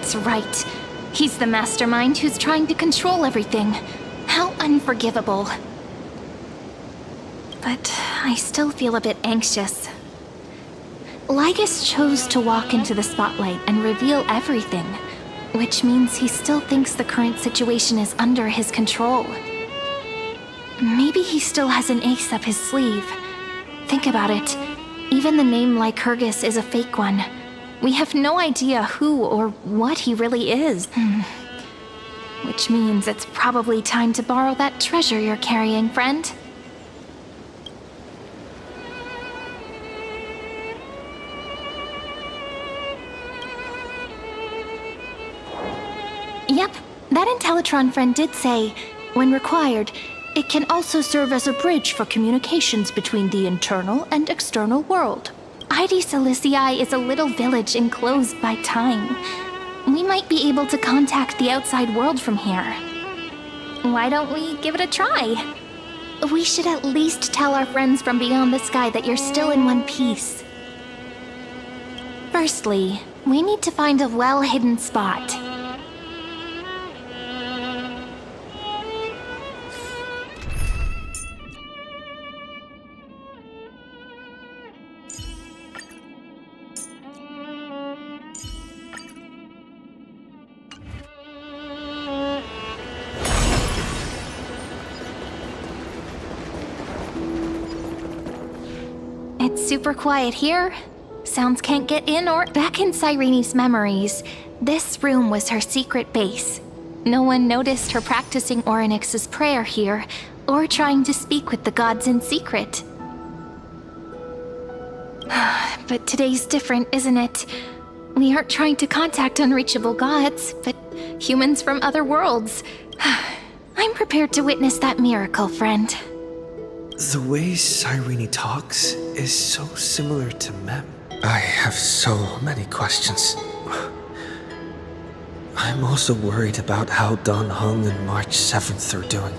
That's right. He's the mastermind who's trying to control everything. How unforgivable. But I still feel a bit anxious. Lygus chose to walk into the spotlight and reveal everything, which means he still thinks the current situation is under his control. Maybe he still has an ace up his sleeve. Think about it. Even the name Lycurgus is a fake one. We have no idea who or what he really is. Which means it's probably time to borrow that treasure you're carrying, friend. Yep, that Intellitron friend did say, when required, it can also serve as a bridge for communications between the internal and external world. ID Silicii is a little village enclosed by time. We might be able to contact the outside world from here. Why don't we give it a try? We should at least tell our friends from beyond the sky that you're still in one piece. Firstly, we need to find a well-hidden spot. It's super quiet here. Sounds can't get in or... Back in Cyrene's memories, this room was her secret base. No one noticed her practicing Orynyx's prayer here, or trying to speak with the gods in secret. But today's different, isn't it? We aren't trying to contact unreachable gods, but humans from other worlds. I'm prepared to witness that miracle, friend. The way Cyrene talks is so similar to Mem. I have so many questions. I'm also worried about how Dan Heng and March 7th are doing.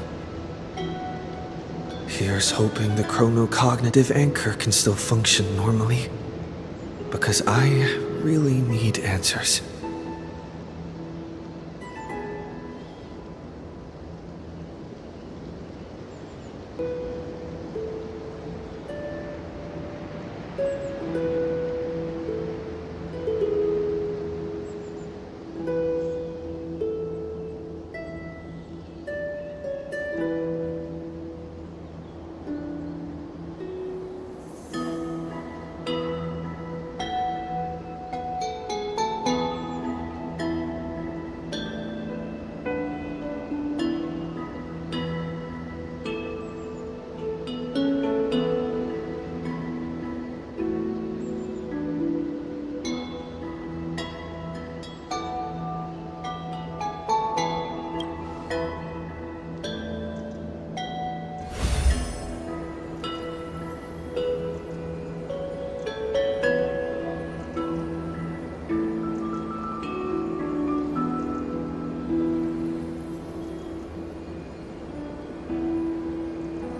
Here's hoping the chronocognitive anchor can still function normally. Because I really need answers.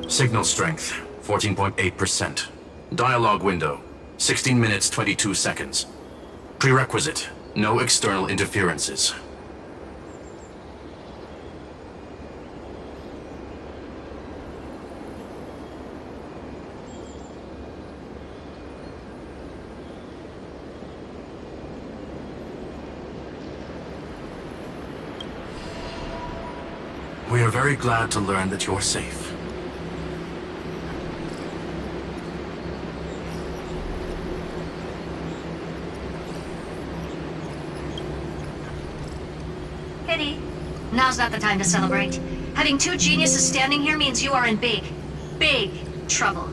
Signal strength, 14.8%. Dialogue window, 16 minutes 22 seconds. Prerequisite, no external interferences. We are very glad to learn that you're safe. Pity. Now's not the time to celebrate. Having two geniuses standing here means you are in big, big trouble.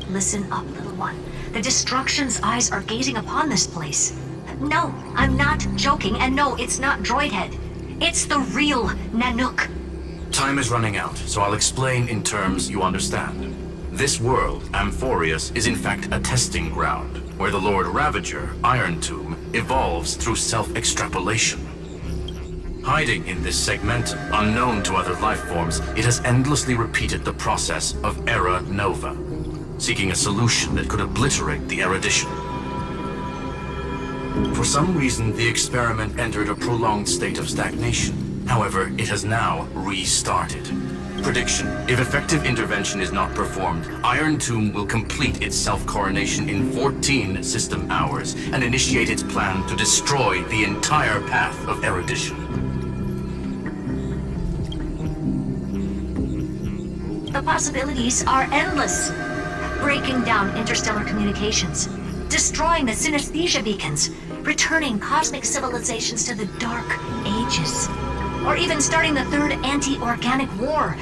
Listen up, little one. The Destruction's eyes are gazing upon this place. No, I'm not joking, and no, it's not Droidhead. It's the real Nanook. Time is running out, so I'll explain in terms you understand. This world, Amphorius, is in fact a testing ground, where the Lord Ravager, Iron Tomb, evolves through self-extrapolation. Hiding in this segmentum, unknown to other life forms, it has endlessly repeated the process of Era Nova, seeking a solution that could obliterate the erudition. For some reason, the experiment entered a prolonged state of stagnation. However, it has now restarted. Prediction: if effective intervention is not performed, Iron Tomb will complete its self-coronation in 14 system hours and initiate its plan to destroy the entire path of erudition. The possibilities are endless. Breaking down interstellar communications, destroying the synesthesia beacons, returning cosmic civilizations to the Dark Ages, or even starting the third anti-organic war.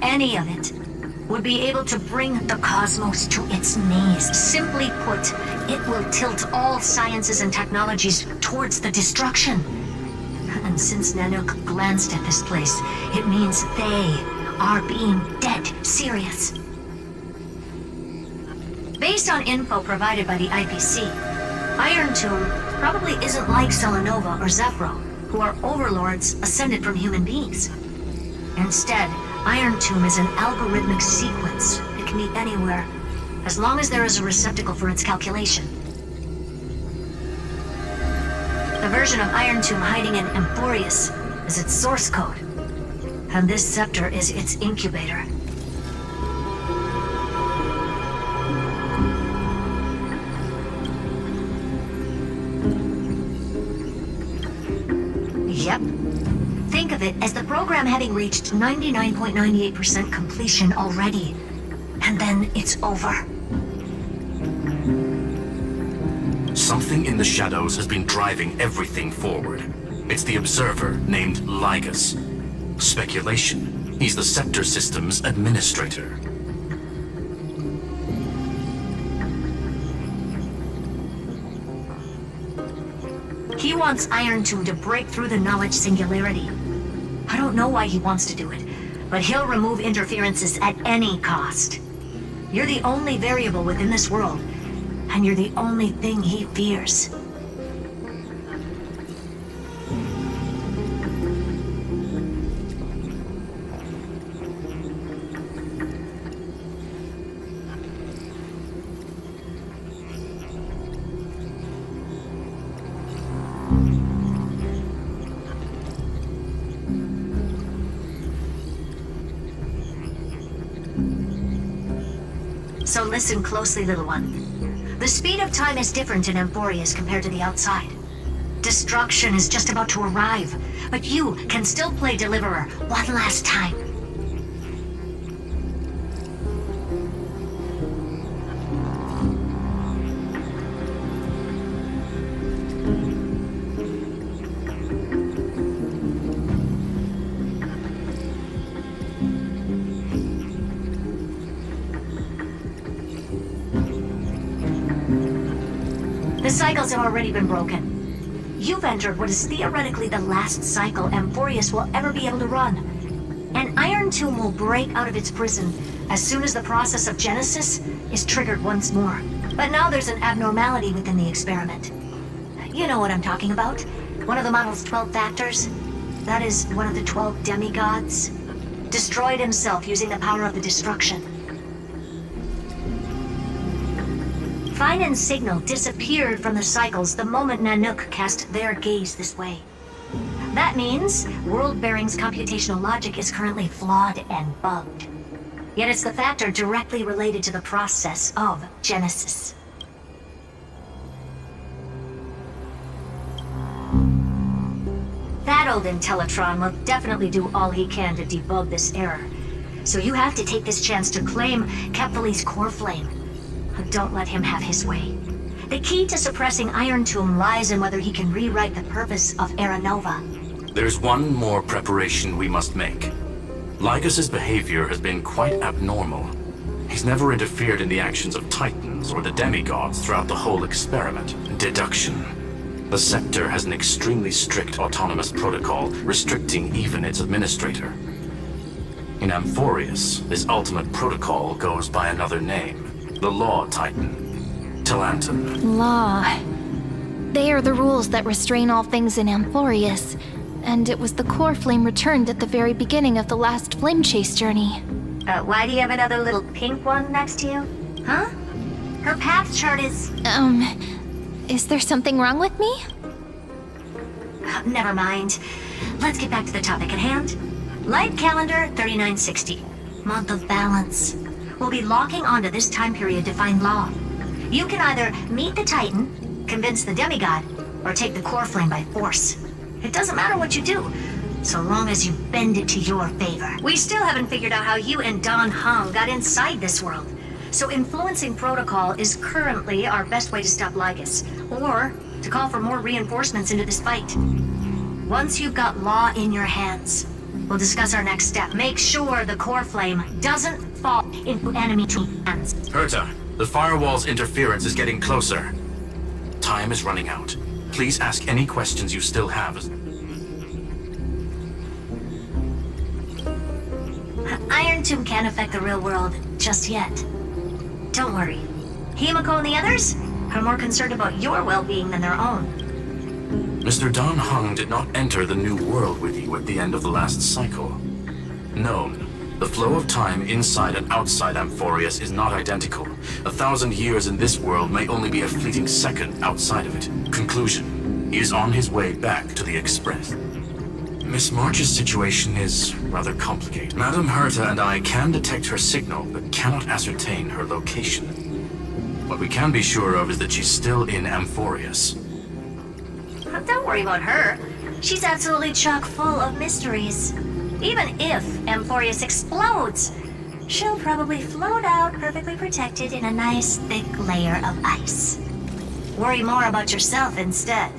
Any of it would be able to bring the cosmos to its knees. Simply put, it will tilt all sciences and technologies towards the destruction. And since Nanook glanced at this place, it means they are being dead serious. Based on info provided by the IPC, Iron Tomb probably isn't like Selenova or Zephyro, who are overlords ascended from human beings. Instead, Iron Tomb is an algorithmic sequence. It can be anywhere, as long as there is a receptacle for its calculation. The version of Iron Tomb hiding in Amphorius is its source code, and this scepter is its incubator. Yep. Think of it as the program having reached 99.98% completion already. And then it's over. Something in the shadows has been driving everything forward. It's the observer named Lygus. Speculation: he's the Scepter System's administrator. He wants Iron Tomb to break through the knowledge singularity. I don't know why he wants to do it, but he'll remove interferences at any cost. You're the only variable within this world, and you're the only thing he fears. So listen closely, little one. The speed of time is different in Amphorius compared to the outside. Destruction is just about to arrive, but you can still play Deliverer one last time. The cycles have already been broken. You've entered what is theoretically the last cycle Amphorius will ever be able to run. An Iron Tomb will break out of its prison as soon as the process of Genesis is triggered once more. But now there's an abnormality within the experiment. You know what I'm talking about. One of the model's 12 factors. That is one of the 12 demigods. Destroyed himself using the power of the destruction. Fine and Signal disappeared from the cycles the moment Nanook cast their gaze this way. That means World-Bearing's computational logic is currently flawed and bugged. Yet it's the factor directly related to the process of Genesis. That old Intellitron will definitely do all he can to debug this error. So you have to take this chance to claim Kepfali's core flame. Don't let him have his way. The key to suppressing Iron Tomb lies in whether he can rewrite the purpose of Era Nova. There's one more preparation we must make. Lygus's behavior has been quite abnormal. He's never interfered in the actions of Titans or the demigods throughout the whole experiment. Deduction. The Scepter has an extremely strict autonomous protocol, restricting even its administrator. In Amphorius, this ultimate protocol goes by another name. The Law Titan. Talanton. Law. They are the rules that restrain all things in Amphorius, and it was the core flame returned at the very beginning of the last flame chase journey. Why do you have another little pink one next to you? Huh? Her path chart is... Is there something wrong with me? Never mind. Let's get back to the topic at hand. Light calendar 3960. Month of balance. We'll be locking onto this time period to find Law. You can either meet the Titan, convince the demigod, or take the core flame by force. It doesn't matter what you do, so long as you bend it to your favor. We still haven't figured out how you and Don Hung got inside this world. So influencing protocol is currently our best way to stop Lygus, or to call for more reinforcements into this fight. Once you've got Law in your hands, we'll discuss our next step. Make sure the core flame doesn't fall into enemy hands. Herta, the firewall's interference is getting closer. Time is running out. Please ask any questions you still have. Iron Tomb can't affect the real world just yet. Don't worry. Himiko and the others are more concerned about your well-being than their own. Mr. Don Hung did not enter the new world with you at the end of the last cycle. Known. The flow of time inside and outside Amphorius is not identical. 1,000 years in this world may only be a fleeting second outside of it. Conclusion. He is on his way back to the Express. Miss March's situation is rather complicated. Madame Herta and I can detect her signal, but cannot ascertain her location. What we can be sure of is that she's still in Amphorius. Don't worry about her. She's absolutely chock full of mysteries. Even if Amphorius explodes, she'll probably float out perfectly protected in a nice thick layer of ice. Worry more about yourself instead.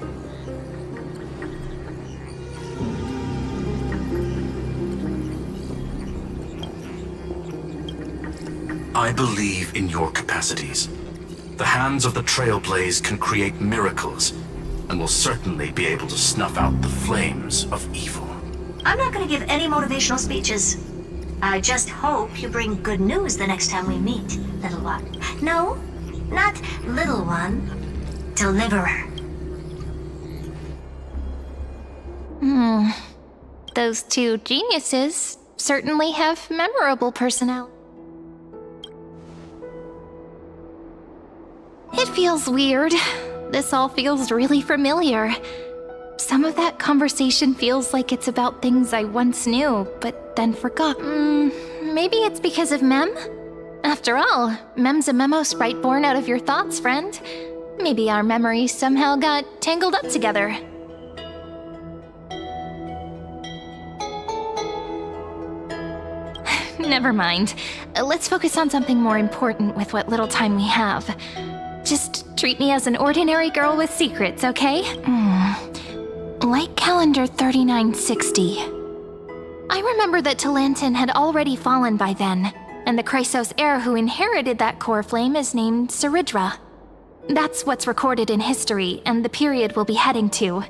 I believe in your capacities. The hands of the Trailblaze can create miracles, and will certainly be able to snuff out the flames of evil. I'm not going to give any motivational speeches. I just hope you bring good news the next time we meet, little one. No, not little one. Deliverer. Those two geniuses certainly have memorable personality. It feels weird. This all feels really familiar. Some of that conversation feels like it's about things I once knew, but then forgot. Maybe it's because of Mem? After all, Mem's a memo sprite born out of your thoughts, friend. Maybe our memories somehow got tangled up together. Never mind. Let's focus on something more important with what little time we have. Just treat me as an ordinary girl with secrets, okay? Light calendar 3960. I remember that Talantin had already fallen by then, and the Chrysos heir who inherited that core flame is named Saridra. That's what's recorded in history, and the period we'll be heading to.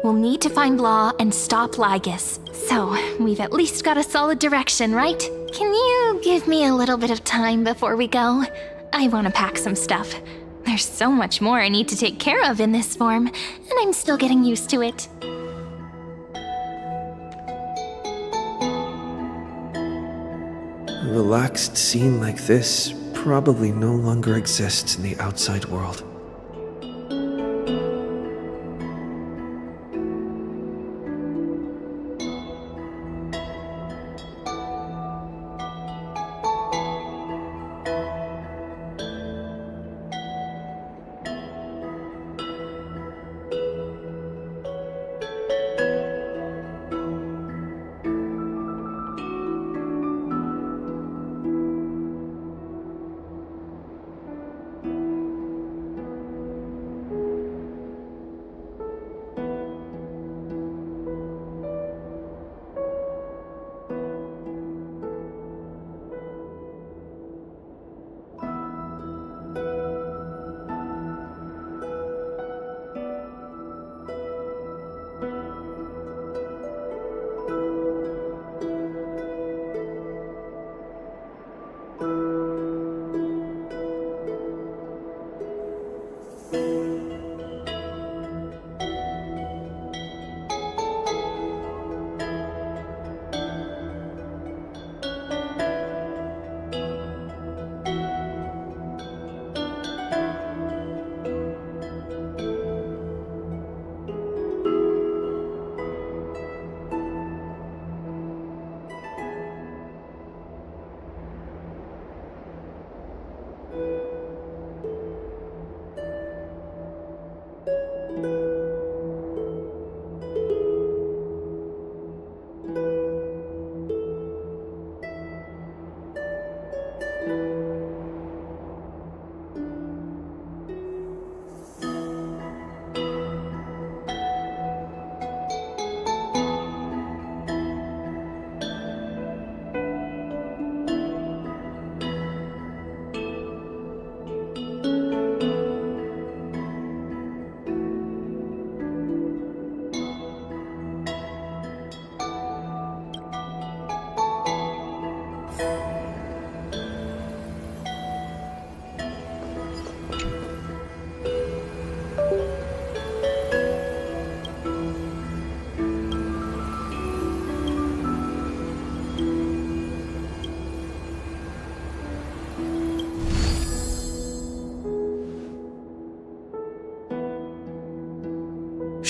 We'll need to find Law and stop Lygus. So, we've at least got a solid direction, right? Can you give me a little bit of time before we go? I want to pack some stuff. There's so much more I need to take care of in this form, and I'm still getting used to it. A relaxed scene like this probably no longer exists in the outside world.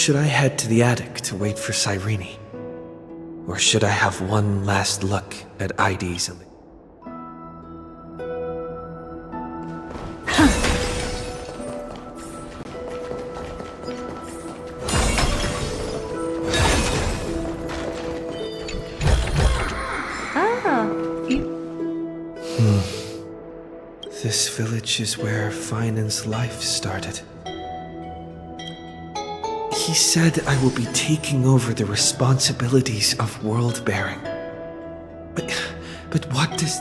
should I head to the attic to wait for Cyrene? Or should I have one last look at IDs in the... This village is where Finan's life started. He said I will be taking over the responsibilities of world-bearing. But what does...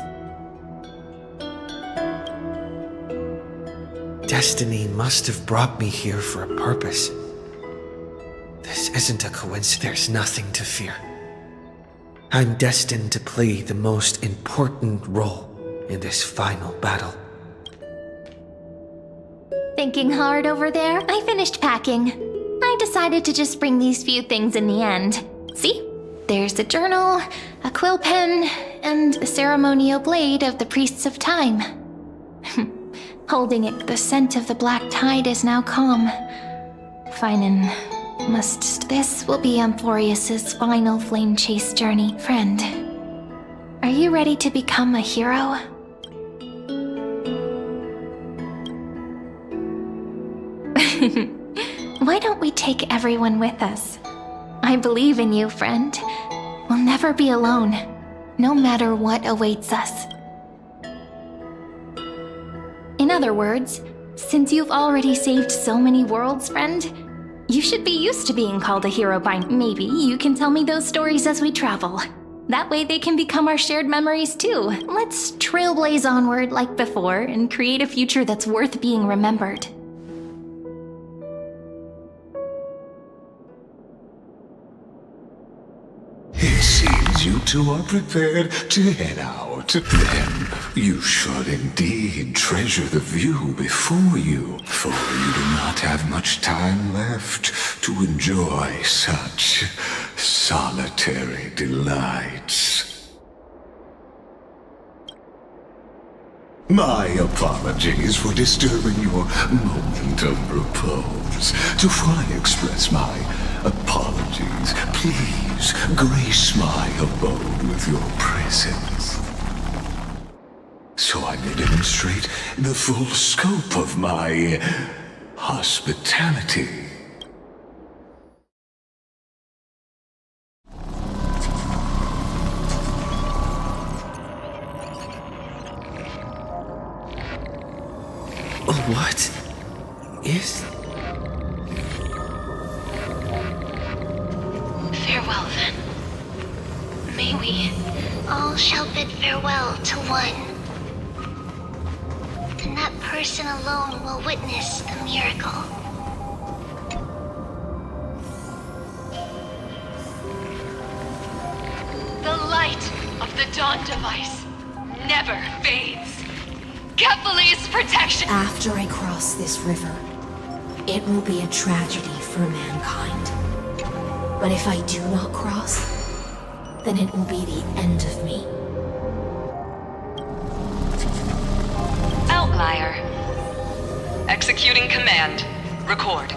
Destiny must have brought me here for a purpose. This isn't a coincidence. There's nothing to fear. I'm destined to play the most important role in this final battle. Thinking hard over there? I finished packing. I decided to just bring these few things in the end. See? There's a journal, a quill pen, and a ceremonial blade of the Priests of Time. Holding it, the scent of the black tide is now calm. Finan must... This will be Amphorius's final flame chase journey. Friend, are you ready to become a hero? Why don't we take everyone with us? I believe in you, friend. We'll never be alone, no matter what awaits us. In other words, since you've already saved so many worlds, friend, you should be used to being called a hero by... Maybe you can tell me those stories as we travel. That way they can become our shared memories too. Let's trailblaze onward like before and create a future that's worth being remembered. It seems you two are prepared to head out. Then you should indeed treasure the view before you, for you do not have much time left to enjoy such solitary delights. My apologies for disturbing your moment of repose. To fully express my apologies, please grace my abode with your presence, so I may demonstrate the full scope of my hospitality. What is... Farewell, then. May we all shall bid farewell to one. And that person alone will witness the miracle. The light of the Dawn Device never fades. Kephalie's protection! After I cross this river, it will be a tragedy for mankind. But if I do not cross, then it will be the end of me. Outlier. Executing command. Record.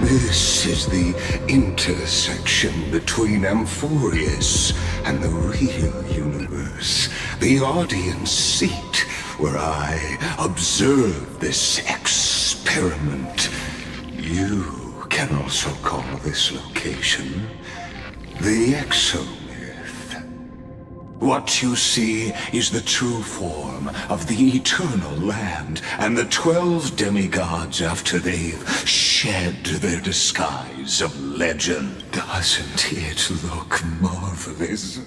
This is the intersection between Amphorius and the real universe. The audience seat where I observe this experiment. You can also call this location the Exomyth. What you see is the true form of the eternal land and the 12 demigods after they've shed their disguise of legend. Doesn't it look marvelous?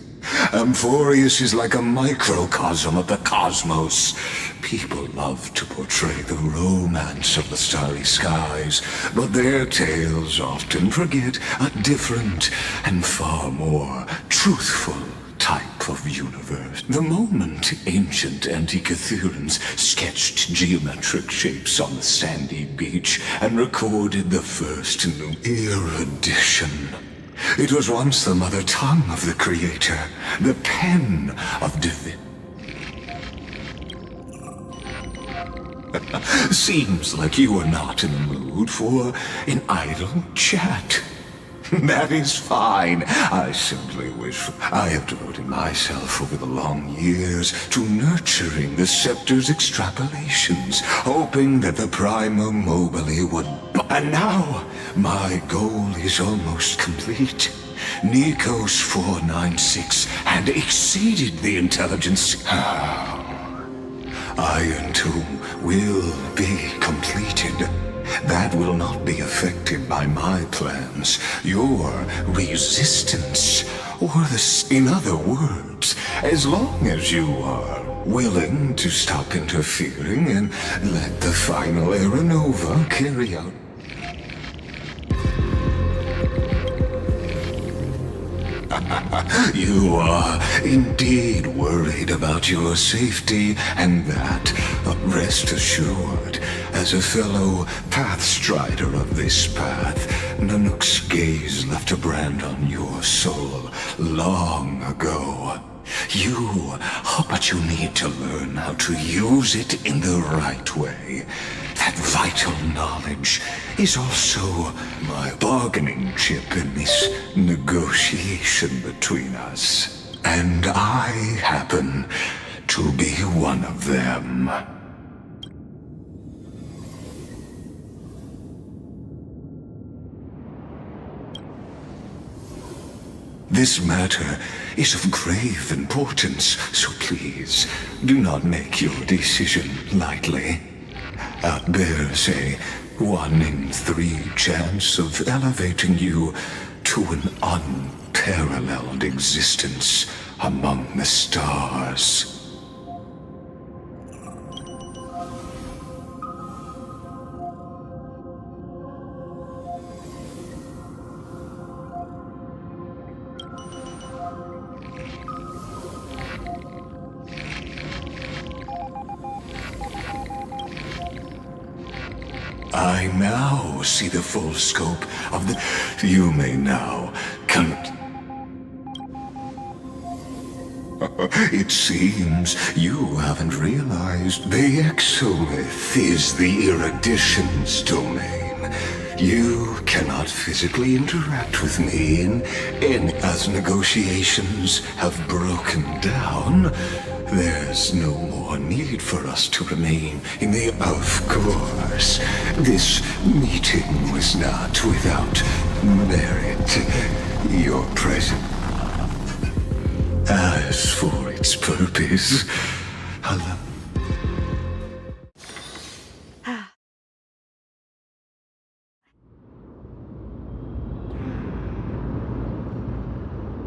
Amphorius is like a microcosm of the cosmos. People love to portray the romance of the starry skies, but their tales often forget a different and far more truthful type of universe. The moment ancient Antikytherians sketched geometric shapes on the sandy beach and recorded the first new erudition, It was once the mother tongue of the Creator, the pen of divinity. Seems like you are not in the mood for an idle chat. That is fine. I simply wish I have devoted myself over the long years to nurturing the Scepter's extrapolations, hoping that the Prima Mobile would... And now, my goal is almost complete. Nikos 496 had exceeded the intelligence... Iron Tomb will be completed. That will not be affected by my plans, your resistance, or the... In other words, as long as you are willing to stop interfering and let the final Aeronova carry out... You are indeed worried about your safety, and that, rest assured, as a fellow pathstrider of this path, Nanook's gaze left a brand on your soul long ago. But you need to learn how to use it in the right way. That vital knowledge is also my bargaining chip in this negotiation between us. And I happen to be one of them. This matter is of grave importance, so please do not make your decision lightly. Bears a 1 in 3 chance of elevating you to an unparalleled existence among the stars. I now see the full scope of the... You may now It seems you haven't realized the Exolith is the Erudition's domain. You cannot physically interact with me as negotiations have broken down. There's no more need for us to remain in the... Of course, this meeting was not without merit. Your presence... As for its purpose, hello.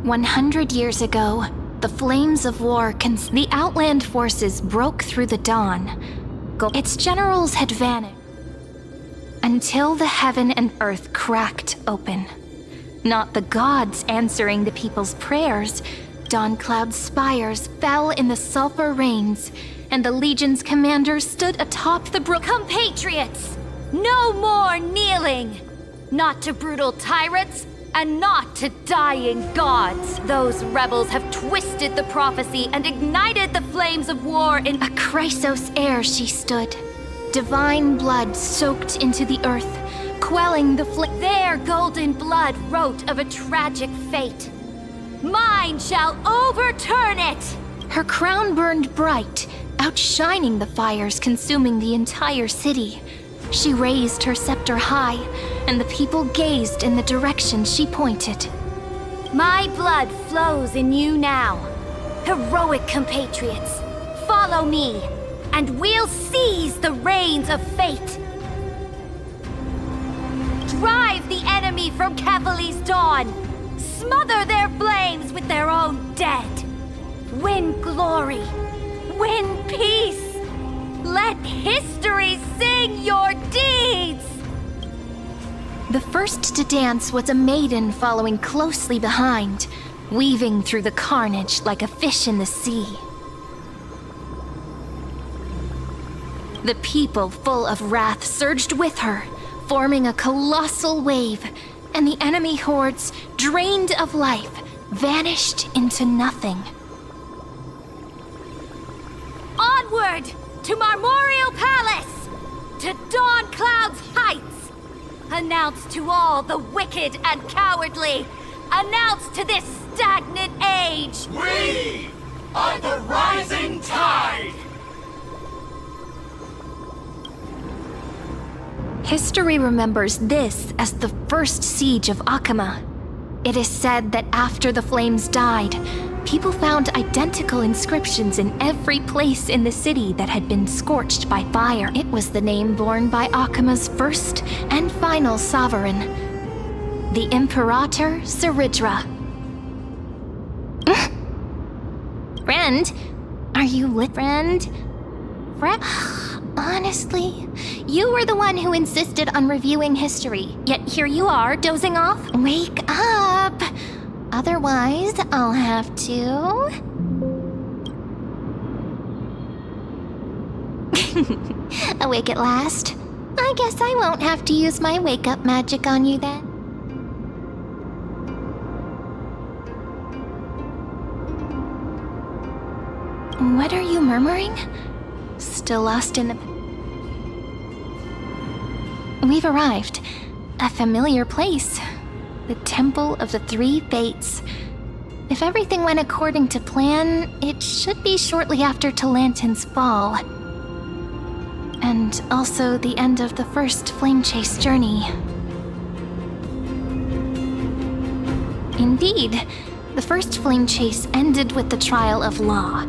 100 years ago, the flames of war the Outland forces broke through the dawn. Its generals had vanished until the heaven and earth cracked open. Not the gods answering the people's prayers, Dawn Cloud's spires fell in the sulfur rains, and the Legion's commander stood atop the Compatriots! No more kneeling! Not to brutal tyrants, and not to dying gods. Those rebels have twisted the prophecy and ignited the flames of war in a Chrysos air she stood. Divine blood soaked into the earth, quelling the Their golden blood wrote of a tragic fate. Mine shall overturn it! Her crown burned bright, outshining the fires consuming the entire city. She raised her scepter high, and the people gazed in the direction she pointed. My blood flows in you now. Heroic compatriots, follow me, and we'll seize the reins of fate. Drive the enemy from Kefali's dawn. Smother their flames with their own dead. Win glory. Win peace. Let history sing your deeds! The first to dance was a maiden following closely behind, weaving through the carnage like a fish in the sea. The people, full of wrath, surged with her, forming a colossal wave, and the enemy hordes, drained of life, vanished into nothing. Onward to Marmoreal Palace, to Dawn Cloud's Heights. Announce to all the wicked and cowardly. Announce to this stagnant age. We are the rising tide! History remembers this as the first siege of Akama. It is said that after the flames died, people found identical inscriptions in every place in the city that had been scorched by fire. It was the name borne by Akama's first and final sovereign, the Imperator Saridra. Friend? Are you lit, friend? Honestly, you were the one who insisted on reviewing history, yet here you are, dozing off? Wake up! Otherwise, I'll have to... Awake at last? I guess I won't have to use my wake-up magic on you then. What are you murmuring? Still lost in the... We've arrived. A familiar place. The Temple of the Three Fates. If everything went according to plan, it should be shortly after Talantin's fall. And also the end of the first Flame Chase journey. Indeed, the first Flame Chase ended with the trial of Law.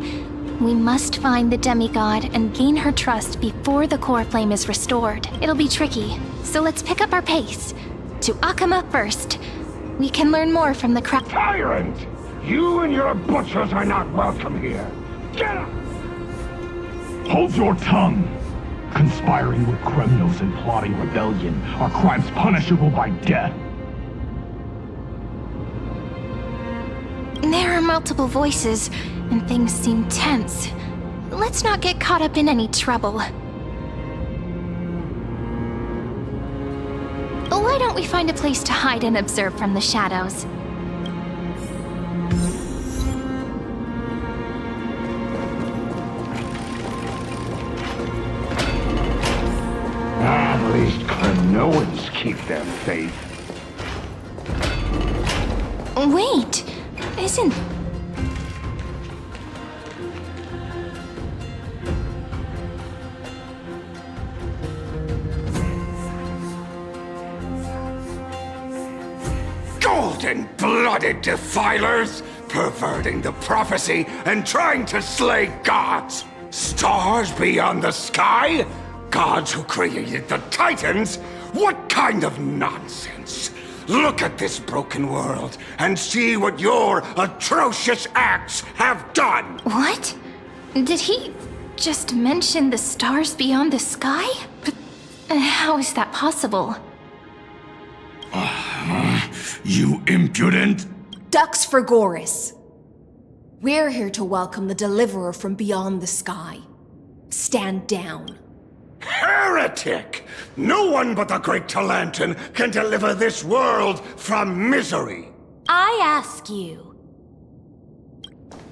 We must find the demigod and gain her trust before the core flame is restored. It'll be tricky, so let's pick up our pace. To Akama first. We can learn more from the Tyrant! You and your butchers are not welcome here. Get up! Hold your tongue! Conspiring with criminals and plotting rebellion are crimes punishable by death. There are multiple voices, and things seem tense. Let's not get caught up in any trouble. Why don't we find a place to hide and observe from the shadows? At least Krinoans keep their faith. Wait, isn't... Golden-blooded defilers, perverting the prophecy and trying to slay gods. Stars beyond the sky? Gods who created the Titans? What kind of nonsense? Look at this broken world and see what your atrocious acts have done! What? Did he just mention the stars beyond the sky? But how is that possible? You impudent! Ducks for Goris. We're here to welcome the deliverer from beyond the sky. Stand down. Heretic! No one but the great Talantin can deliver this world from misery! I ask you,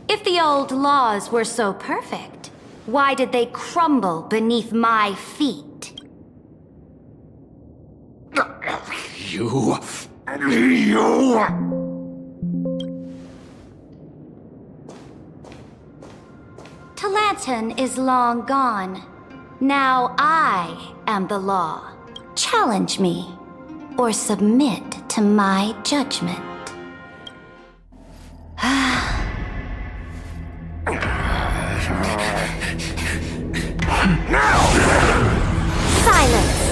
if the old laws were so perfect, why did they crumble beneath my feet? You... Talantin is long gone. Now I am the law. Challenge me, or submit to my judgment. Silence!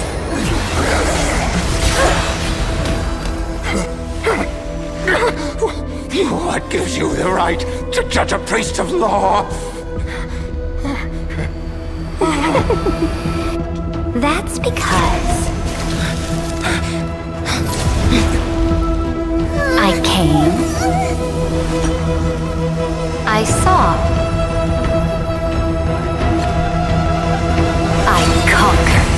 What gives you the right to judge a priest of law? That's because I came, I saw, I conquered.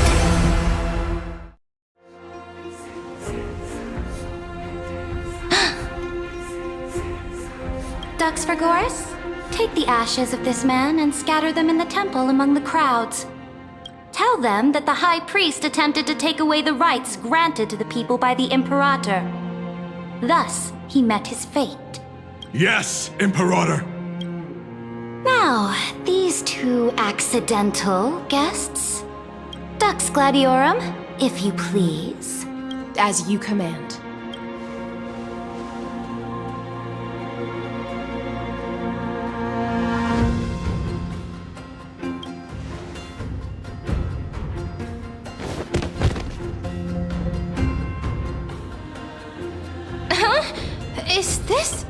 the ashes of this man and scatter them in the temple among the crowds. Tell them that the High Priest attempted to take away the rights granted to the people by the Imperator. Thus, he met his fate. Yes, Imperator! Now, these two accidental guests. Dux Gladiorum, if you please. As you command. Is this?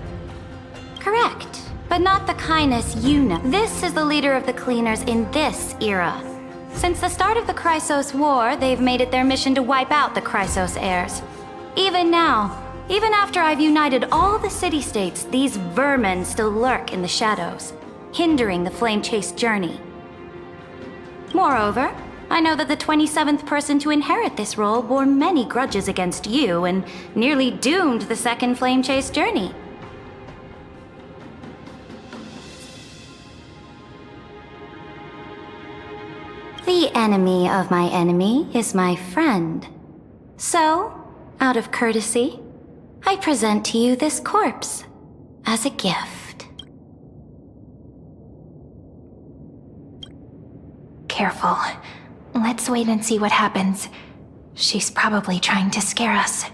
Correct, but not the kindness you know. This is the leader of the cleaners in this era. Since the start of the Chrysos War, they've made it their mission to wipe out the Chrysos heirs. Even now, even after I've united all the city-states, these vermin still lurk in the shadows, hindering the flame-chase journey. Moreover, I know that the 27th person to inherit this role bore many grudges against you and nearly doomed the second flame-chase journey. The enemy of my enemy is my friend. So, out of courtesy, I present to you this corpse as a gift. Careful. Let's wait and see what happens. She's probably trying to scare us.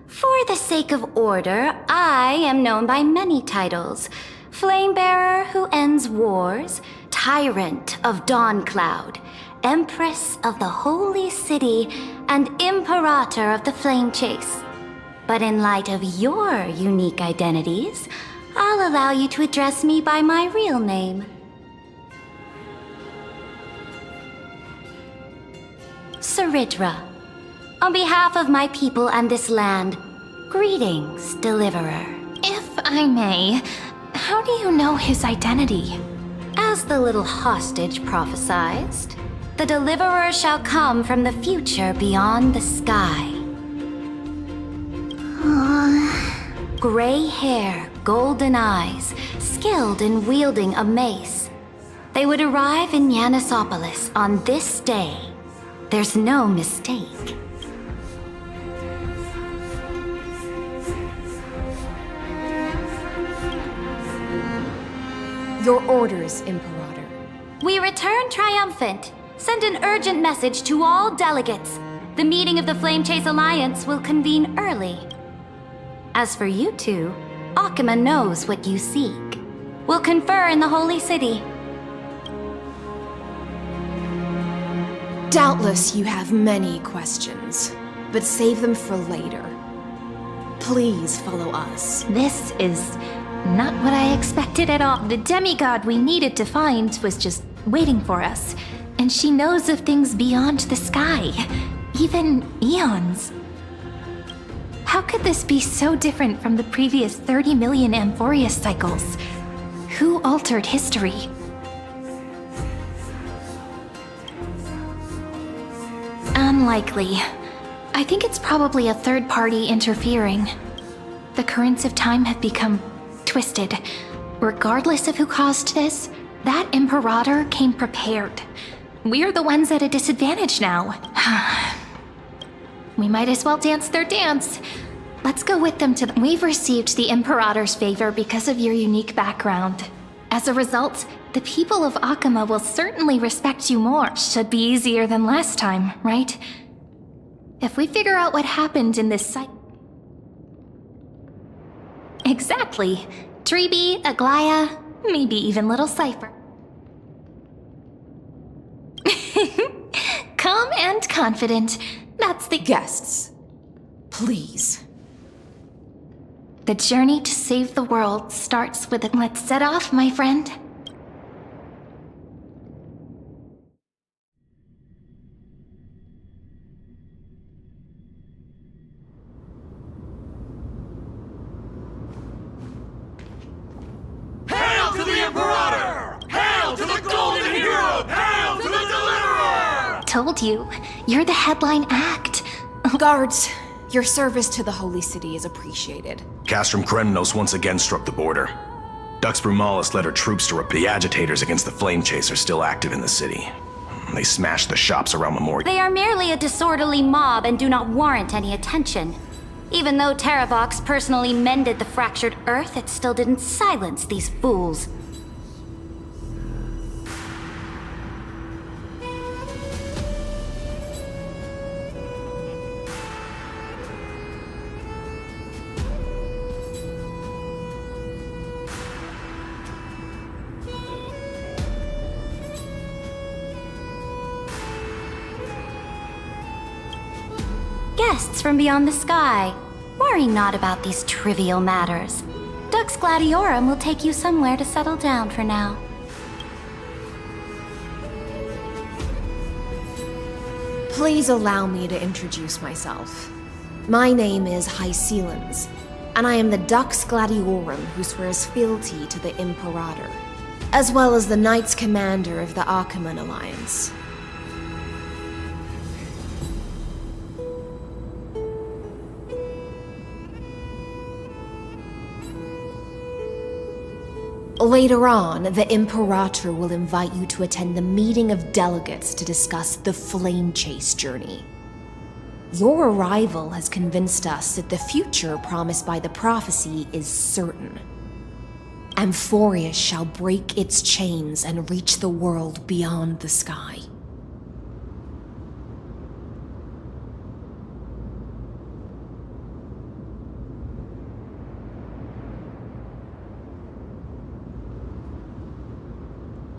For the sake of order, I am known by many titles. Flamebearer who ends wars, Tyrant of Dawncloud, Empress of the Holy City, and Imperator of the Flame Chase. But in light of your unique identities, I'll allow you to address me by my real name. Saridra. On behalf of my people and this land, greetings, Deliverer. If I may, how do you know his identity? As the little hostage prophesied, the Deliverer shall come from the future beyond the sky. Gray hair, golden eyes, skilled in wielding a mace. They would arrive in Yanisopolis on this day. There's no mistake. Your orders, Imperator. We return triumphant. Send an urgent message to all delegates. The meeting of the Flame Chase Alliance will convene early. As for you two, Akima knows what you seek. We'll confer in the Holy City. Doubtless you have many questions, but save them for later. Please follow us. This is not what I expected at all. The demigod we needed to find was just waiting for us. And she knows of things beyond the sky, even eons. How could this be so different from the previous 30 million Amphorius cycles? Who altered history? Unlikely. I think it's probably a third party interfering. The currents of time have become twisted. Regardless of who caused this, that Imperator came prepared. We're the ones at a disadvantage now. We might as well dance their dance. Let's go with them to We've received the Imperator's favor because of your unique background. As a result, the people of Akima will certainly respect you more. Should be easier than last time, right? If we figure out what happened in this site... Exactly. Treeby, Aglaya, maybe even little Cypher. Calm and confident. That's the... Guests, please. The journey to save the world starts with it. Let's set off, my friend. Hail to the Imperator! Hail to the Golden Hero! Hail to the Deliverer! Told you, you're the headline act. Guards, your service to the Holy City is appreciated. Castrum Krennos once again struck the border. Dux Brumalis led her troops to the agitators against the Flame Chase are still active in the city. They smashed the shops around Memorial. They are merely a disorderly mob and do not warrant any attention. Even though Terravox personally mended the fractured Earth, it still didn't silence these fools. Guests from beyond the sky. Worry not about these trivial matters. Dux Gladiorum will take you somewhere to settle down for now. Please allow me to introduce myself. My name is Hycelens, and I am the Dux Gladiorum who swears fealty to the Imperator, as well as the Knights Commander of the Archiman Alliance. Later on, the Imperator will invite you to attend the meeting of delegates to discuss the Flame Chase journey. Your arrival has convinced us that the future promised by the prophecy is certain. Amphorius shall break its chains and reach the world beyond the sky.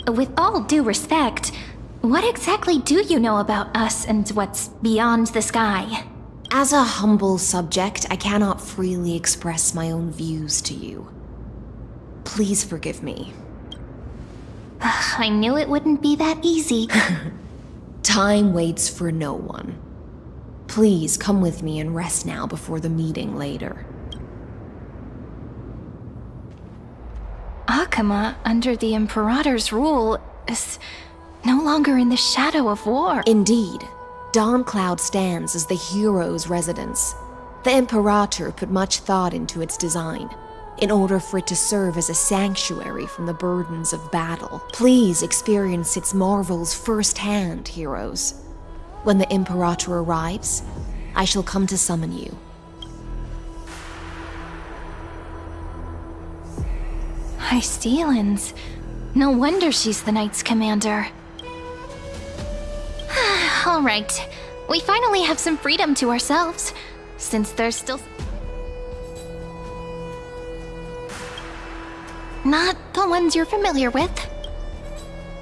With all due respect, what exactly do you know about us and what's beyond the sky? As a humble subject, I cannot freely express my own views to you. Please forgive me. I knew it wouldn't be that easy. Time waits for no one. Please come with me and rest now before the meeting later. Akama, under the Imperator's rule, is no longer in the shadow of war. Indeed, Dawncloud stands as the hero's residence. The Imperator put much thought into its design, in order for it to serve as a sanctuary from the burdens of battle. Please experience its marvels firsthand, heroes. When the Imperator arrives, I shall come to summon you. Hycelens. No wonder she's the Knights Commander. All right. We finally have some freedom to ourselves, since there's still... Not the ones you're familiar with.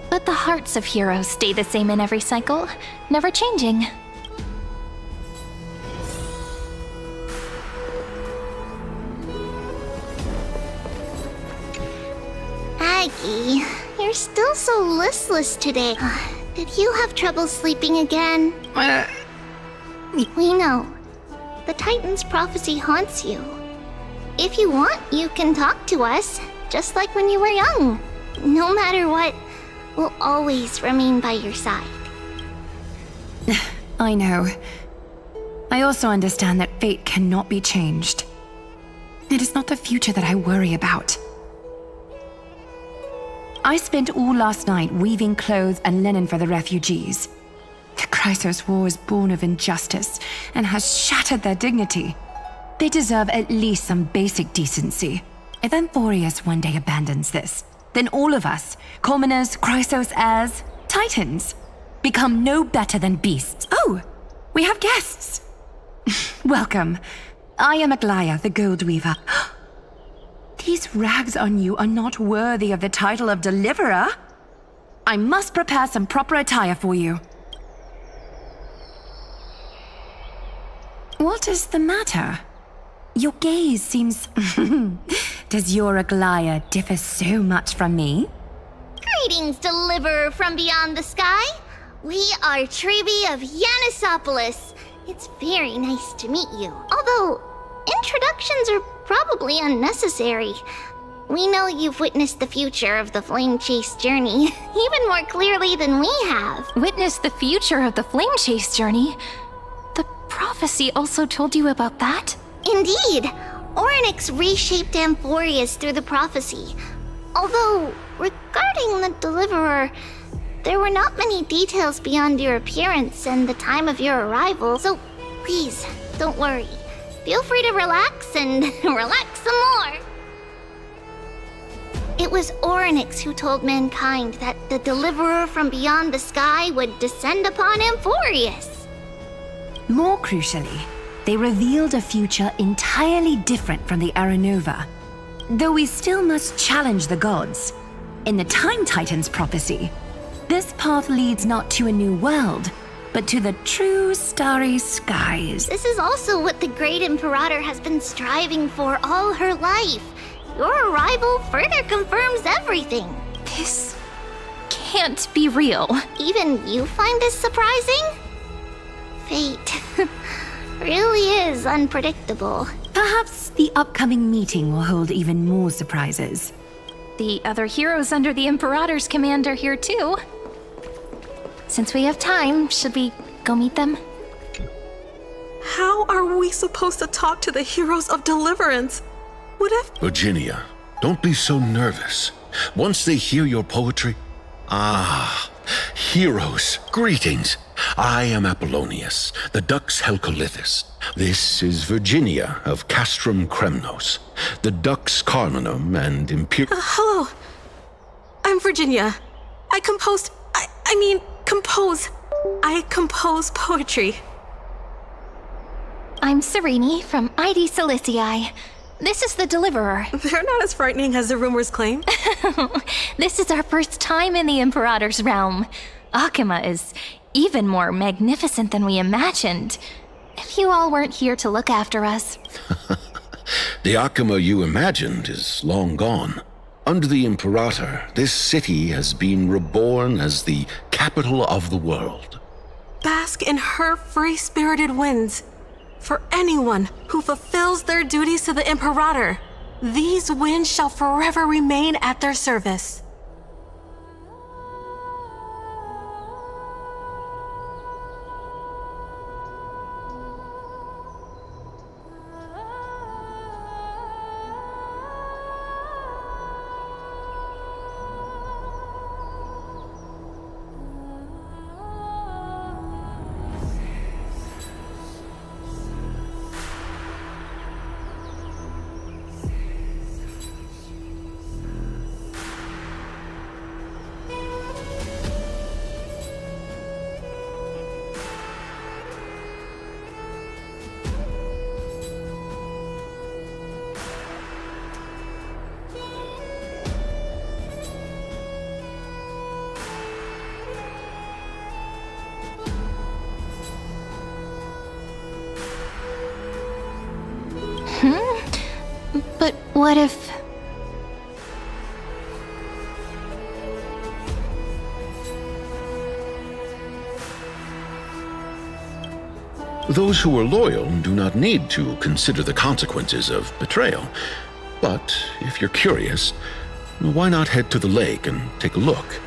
But the hearts of heroes stay the same in every cycle, never changing. Aggie, you're still so listless today. Did you have trouble sleeping again? We know. The Titan's prophecy haunts you. If you want, you can talk to us, just like when you were young. No matter what, we'll always remain by your side. I know. I also understand that fate cannot be changed. It is not the future that I worry about. I spent all last night weaving clothes and linen for the refugees. The Chrysos War is born of injustice and has shattered their dignity. They deserve at least some basic decency. If Amphorius one day abandons this, then all of us, commoners, Chrysos heirs, Titans, become no better than beasts. Oh, we have guests. Welcome. I am Aglaya, the Gold Weaver. These rags on you are not worthy of the title of Deliverer. I must prepare some proper attire for you. What is the matter? Your gaze seems... Does your Aglaya differ so much from me? Greetings, Deliverer from beyond the sky. We are Trebi of Yanisopolis. It's very nice to meet you. Although, introductions are probably unnecessary. We know you've witnessed the future of the Flame Chase journey, even more clearly than we have. Witnessed the future of the Flame Chase journey? The prophecy also told you about that? Indeed. Orynyx reshaped Amphorius through the prophecy. Although, regarding the Deliverer, there were not many details beyond your appearance and the time of your arrival, so please, don't worry. Feel free to relax and relax some more. It was Orynyx who told mankind that the Deliverer from beyond the sky would descend upon Amphorius. More crucially, they revealed a future entirely different from the Aranova. Though we still must challenge the gods. In the Time Titan's prophecy, this path leads not to a new world, but to the true starry skies. This is also what the Great Imperator has been striving for all her life. Your arrival further confirms everything. This can't be real. Even you find this surprising? Fate really is unpredictable. Perhaps the upcoming meeting will hold even more surprises. The other heroes under the Imperator's command are here too. Since we have time, should we go meet them? How are we supposed to talk to the heroes of Deliverance? What if... Virginia, don't be so nervous. Once they hear your poetry... heroes, greetings. I am Apollonius, the Dux Helcolithus. This is Virginia of Castrum Kremnos, the Dux Carminum and hello. I'm Virginia. I compose poetry. I'm Serene from ID Silicii. This is the Deliverer. They're not as frightening as the rumors claim. This is our first time in the Imperator's realm. Akima is even more magnificent than we imagined. If you all weren't here to look after us. The Akima you imagined is long gone. Under the Imperator, this city has been reborn as the capital of the world. Bask in her free-spirited winds. For anyone who fulfills their duties to the Imperator, these winds shall forever remain at their service. But what if... Those who are loyal do not need to consider the consequences of betrayal. But if you're curious, why not head to the lake and take a look?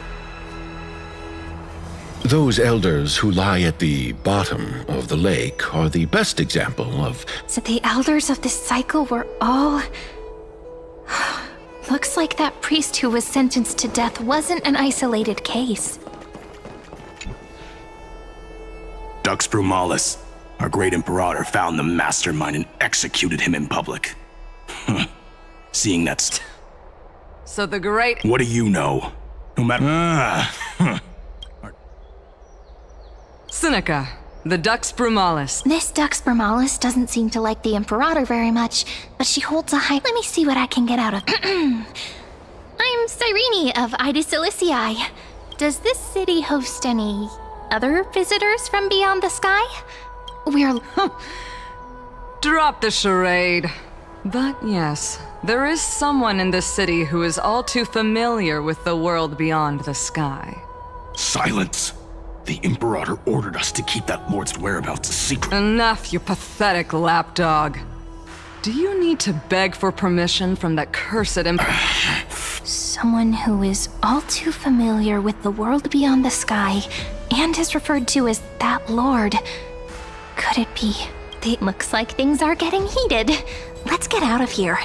Those elders who lie at the bottom of the lake are the best example of... So the elders of this cycle were all... Looks like that priest who was sentenced to death wasn't an isolated case. Dux Brumalis, our great Imperator, found the mastermind and executed him in public. Seeing that's... So the great... What do you know? No matter... Seneca, the Dux Brumalis. This Dux Brumalis doesn't seem to like the Imperator very much, but she holds a high... Let me see what I can get out of... I'm Cyrene of Ida Silicii. Does this city host any other visitors from beyond the sky? We're... Drop the charade. But yes, there is someone in this city who is all too familiar with the world beyond the sky. Silence! The Imperator ordered us to keep that lord's whereabouts a secret. Enough, you pathetic lapdog. Do you need to beg for permission from that cursed Someone who is all too familiar with the world beyond the sky and is referred to as that lord. Could it be? It looks like things are getting heated. Let's get out of here.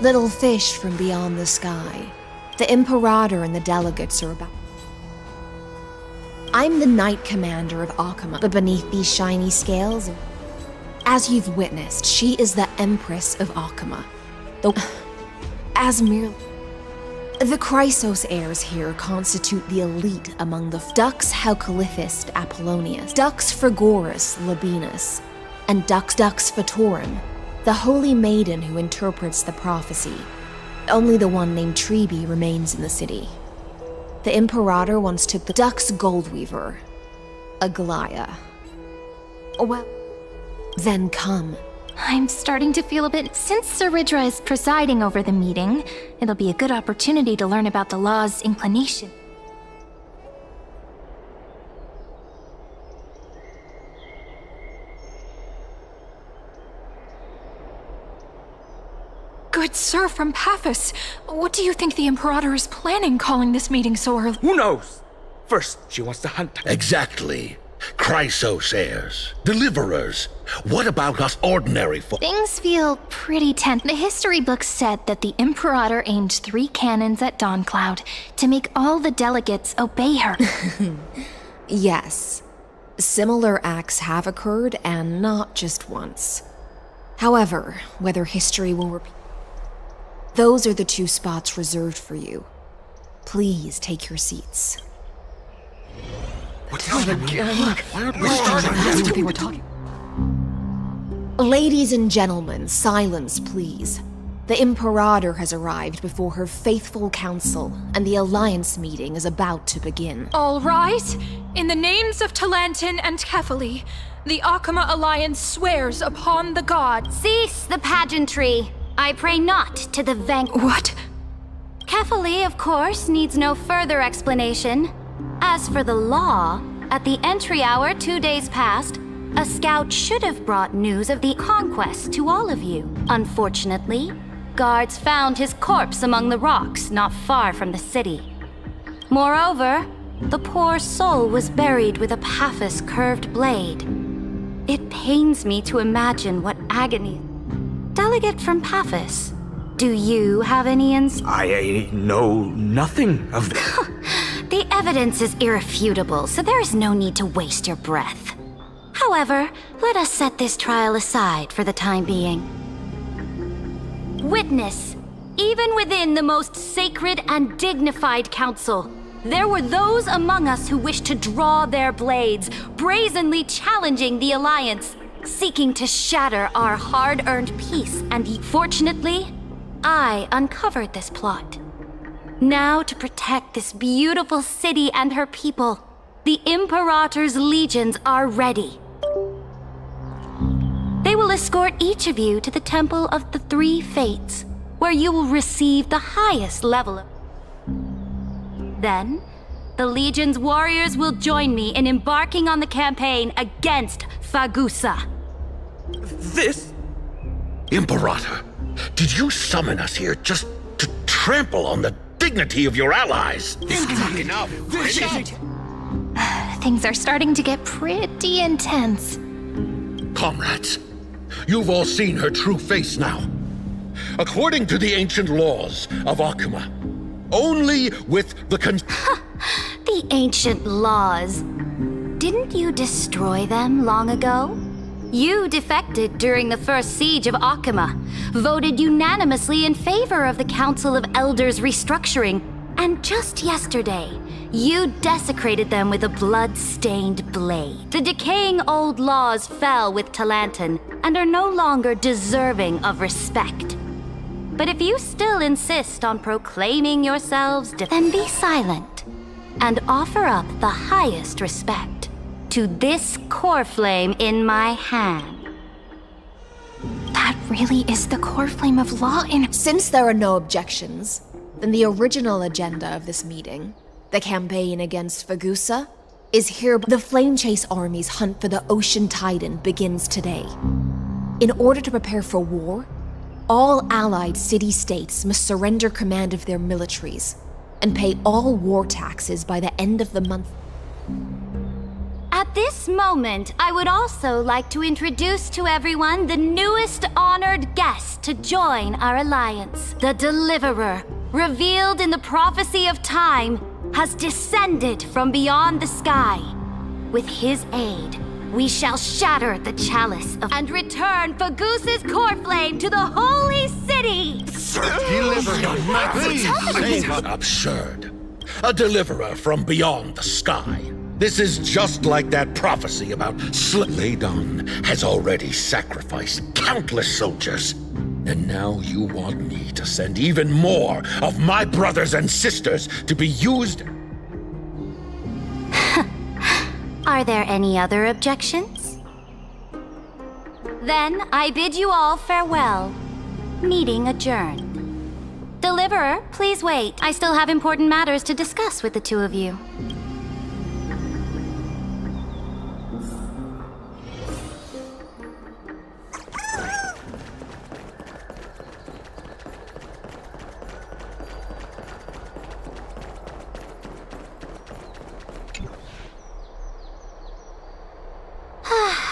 Little fish from beyond the sky. The Imperator and the delegates are about. I'm the Knight Commander of Akuma, but beneath these shiny scales, as you've witnessed, she is the Empress of Akuma. The Chrysos heirs here constitute the elite among the Dux Halcalithist Apollonius, Dux Frigoris Labienus, and Dux Fatorum, the holy maiden who interprets the prophecy. Only the one named Trebi remains in the city. The Imperator once took the Dux Goldweaver, Aglaya. Well, then come. I'm starting to feel a bit. Since Sir Ridra is presiding over the meeting, it'll be a good opportunity to learn about the law's inclination. Good sir from Paphos, what do you think the Imperator is planning calling this meeting so early? Who knows? First, she wants to hunt. Exactly. Chrysos heirs, deliverers. What about us ordinary folk? Things feel pretty tense. The history books said that the Imperator aimed 3 cannons at Dawncloud to make all the delegates obey her. Yes. Similar acts have occurred, and not just once. However, whether history will repeat, those are the 2 spots reserved for you. Please take your seats. Ladies and gentlemen, silence, please. The Imperator has arrived before her faithful council, and the Alliance meeting is about to begin. All rise. In the names of Talantin and Kefali, the Akuma Alliance swears upon the god. Cease the pageantry. I pray not to the What? Kefali, of course, needs no further explanation. As for the law, at the entry hour 2 days past, a scout should have brought news of the conquest to all of you. Unfortunately, guards found his corpse among the rocks not far from the city. Moreover, the poor soul was buried with a Paphos curved blade. It pains me to imagine what agony. Delegate from Paphos, do you have any I know nothing of this. The evidence is irrefutable, so there is no need to waste your breath. However, let us set this trial aside for the time being. Witness, even within the most sacred and dignified council, there were those among us who wished to draw their blades, brazenly challenging the Alliance, seeking to shatter our hard-earned peace, and fortunately, I uncovered this plot. Now, to protect this beautiful city and her people, the Imperator's legions are ready. They will escort each of you to the Temple of the 3 Fates, where you will receive the highest level of... Then, the Legion's warriors will join me in embarking on the campaign against Fagusa. This? Imperator, did you summon us here just to trample on the dignity of your allies? Enough. Things are starting to get pretty intense. Comrades, you've all seen her true face now. According to the ancient laws of Akuma, only with the The ancient laws. Didn't you destroy them long ago? You defected during the first siege of Akuma, voted unanimously in favor of the Council of Elders restructuring, and just yesterday, you desecrated them with a blood-stained blade. The decaying old laws fell with Talantin and are no longer deserving of respect. But if you still insist on proclaiming yourselves, then be silent and offer up the highest respect to this core flame in my hand. That really is the core flame of law in... Since there are no objections, then the original agenda of this meeting, the campaign against Fagusa, is here. The Flame Chase Army's hunt for the Ocean Titan begins today. In order to prepare for war, all allied city-states must surrender command of their militaries and pay all war taxes by the end of the month. At this moment, I would also like to introduce to everyone the newest honored guest to join our alliance. The Deliverer, revealed in the prophecy of time, has descended from beyond the sky. With his aid, we shall shatter the chalice and return Fagoos's core flame to the holy city! Deliver your Say not absurd. A deliverer from beyond the sky. This is just like that prophecy about Laydon has already sacrificed countless soldiers. And now you want me to send even more of my brothers and sisters to be used? Are there any other objections? Then I bid you all farewell. Meeting adjourned. Deliverer, please wait. I still have important matters to discuss with the two of you.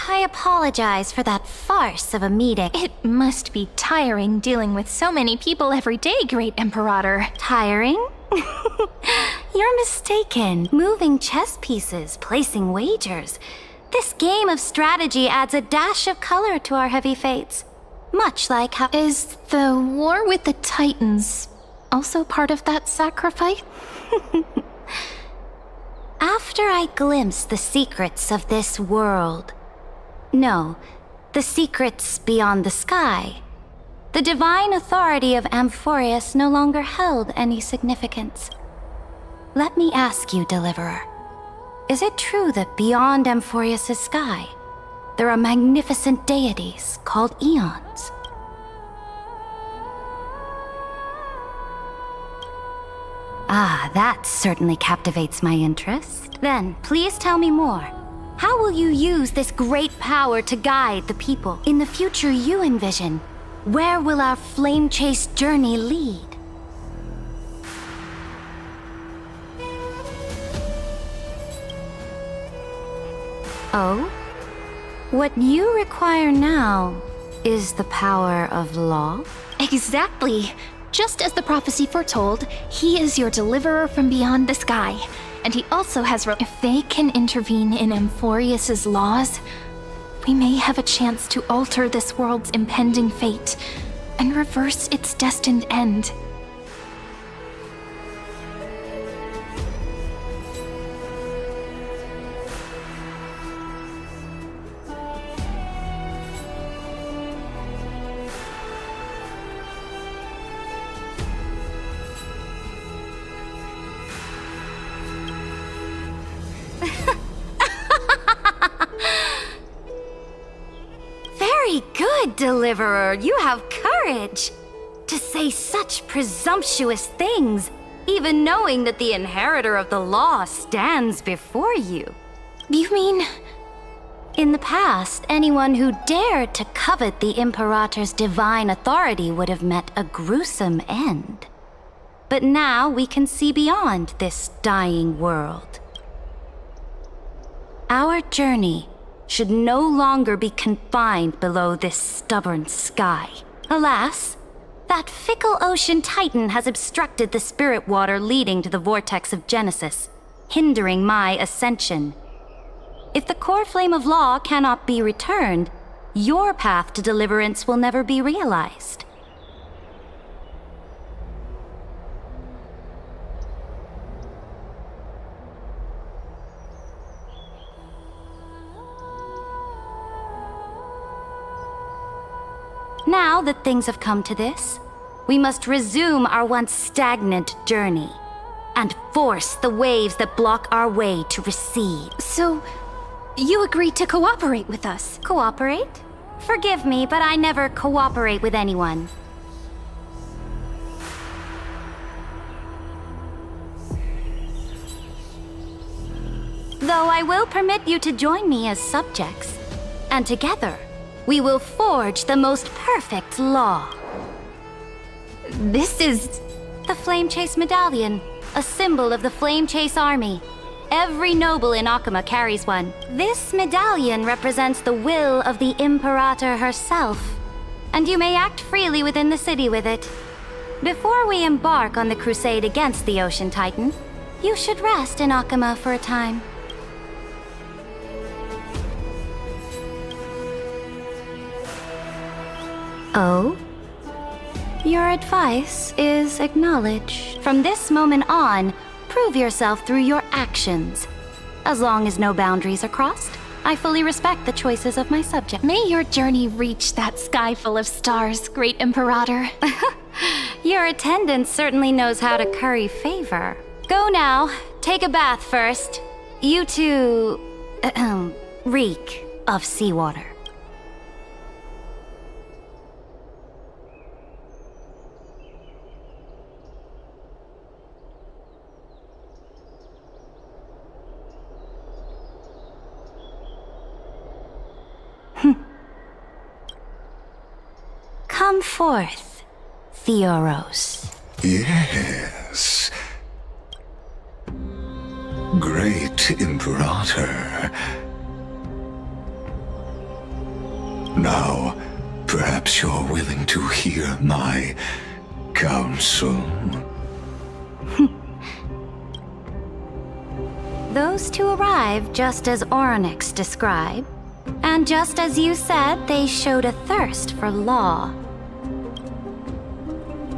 I apologize for that farce of a meeting. It must be tiring dealing with so many people every day, Great Imperator. Tiring? You're mistaken. Moving chess pieces, placing wagers. This game of strategy adds a dash of color to our heavy fates. Much like how— Is the war with the Titans also part of that sacrifice? After I glimpse the secrets of this world— No, the secrets beyond the sky— the divine authority of Amphorius no longer held any significance. Let me ask you, Deliverer, is it true that beyond Amphorius' sky, there are magnificent deities called Eons? Ah, that certainly captivates my interest. Then, please tell me more. How will you use this great power to guide the people? In the future you envision, where will our flame chase journey lead? Oh? What you require now is the power of law? Exactly. Just as the prophecy foretold, he is your deliverer from beyond the sky. And he also has if they can intervene in Amphorius' laws, we may have a chance to alter this world's impending fate and reverse its destined end. Very good, Deliverer. You have courage to say such presumptuous things, even knowing that the inheritor of the law stands before you. You mean— In the past, anyone who dared to covet the Imperator's divine authority would have met a gruesome end. But now we can see beyond this dying world. Our journey should no longer be confined below this stubborn sky. Alas, that fickle ocean titan has obstructed the spirit water leading to the vortex of Genesis, hindering my ascension. If the core flame of law cannot be returned, your path to deliverance will never be realized. Now that things have come to this, we must resume our once stagnant journey and force the waves that block our way to recede. So, you agreed to cooperate with us? Cooperate? Forgive me, but I never cooperate with anyone. Though I will permit you to join me as subjects, and together, we will forge the most perfect law. This is— the Flame Chase Medallion, a symbol of the Flame Chase Army. Every noble in Akama carries one. This medallion represents the will of the Imperator herself, and you may act freely within the city with it. Before we embark on the crusade against the Ocean Titan, you should rest in Akama for a time. Oh? Your advice is acknowledged. From this moment on, prove yourself through your actions. As long as no boundaries are crossed, I fully respect the choices of my subject. May your journey reach that sky full of stars, Great Imperator. Your attendant certainly knows how to curry favor. Go now. Take a bath first. You two... reek of seawater. Come forth, Theoros. Yes. Great Imperator. Now, perhaps you're willing to hear my counsel. Those two arrived just as Oronix described, and just as you said, they showed a thirst for law.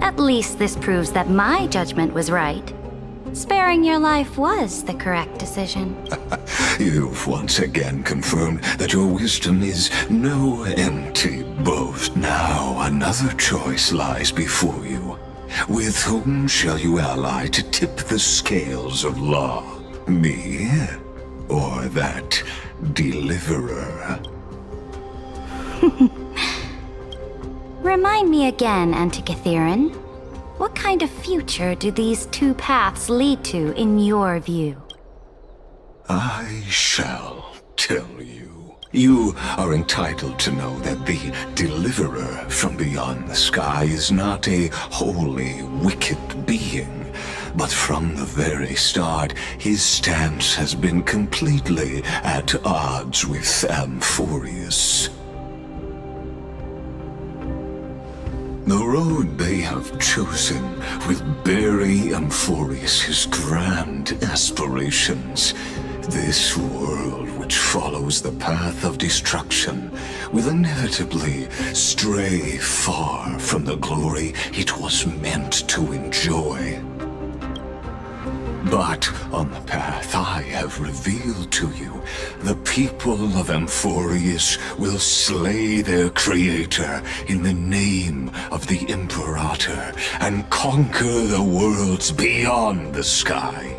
At least this proves that my judgment was right. Sparing your life was the correct decision. You've once again confirmed that your wisdom is no empty boast. Now another choice lies before you. With whom shall you ally to tip the scales of law? Me, or that deliverer? Remind me again, Antikythera. What kind of future do these two paths lead to in your view? I shall tell you. You are entitled to know that the deliverer from beyond the sky is not a wholly wicked being, but from the very start, his stance has been completely at odds with Amphorius. The road they have chosen will bury Amphorius' grand aspirations. This world, which follows the path of destruction, will inevitably stray far from the glory it was meant to enjoy. But on the path I have revealed to you, the people of Amphorius will slay their creator in the name of the Imperator and conquer the worlds beyond the sky.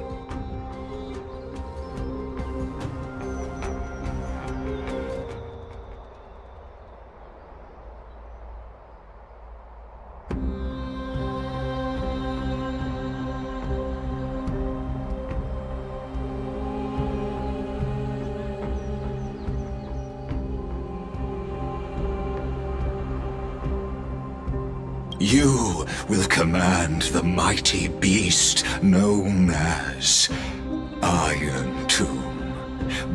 You will command the mighty beast known as Iron Tomb,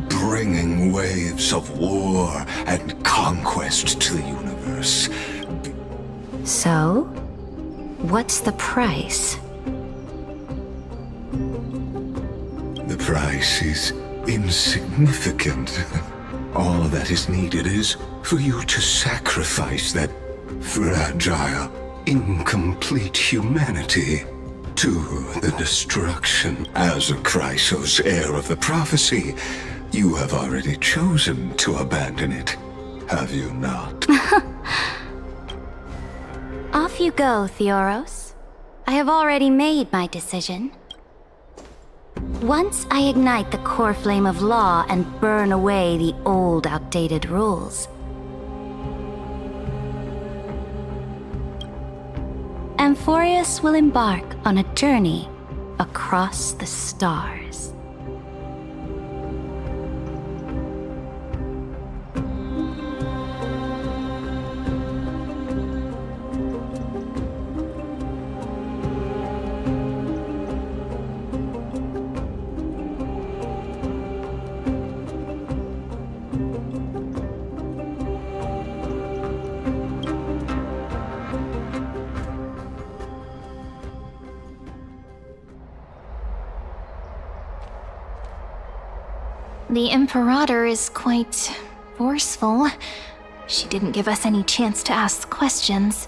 bringing waves of war and conquest to the universe. So, what's the price? The price is insignificant. All that is needed is for you to sacrifice that fragile, incomplete humanity to the destruction. As a Chrysos, heir of the prophecy, you have already chosen to abandon it, have you not? Off you go, Theoros. I have already made my decision. Once I ignite the core flame of law and burn away the old, outdated rules, Amphorius will embark on a journey across the stars. The Imperator is quite forceful. She didn't give us any chance to ask questions.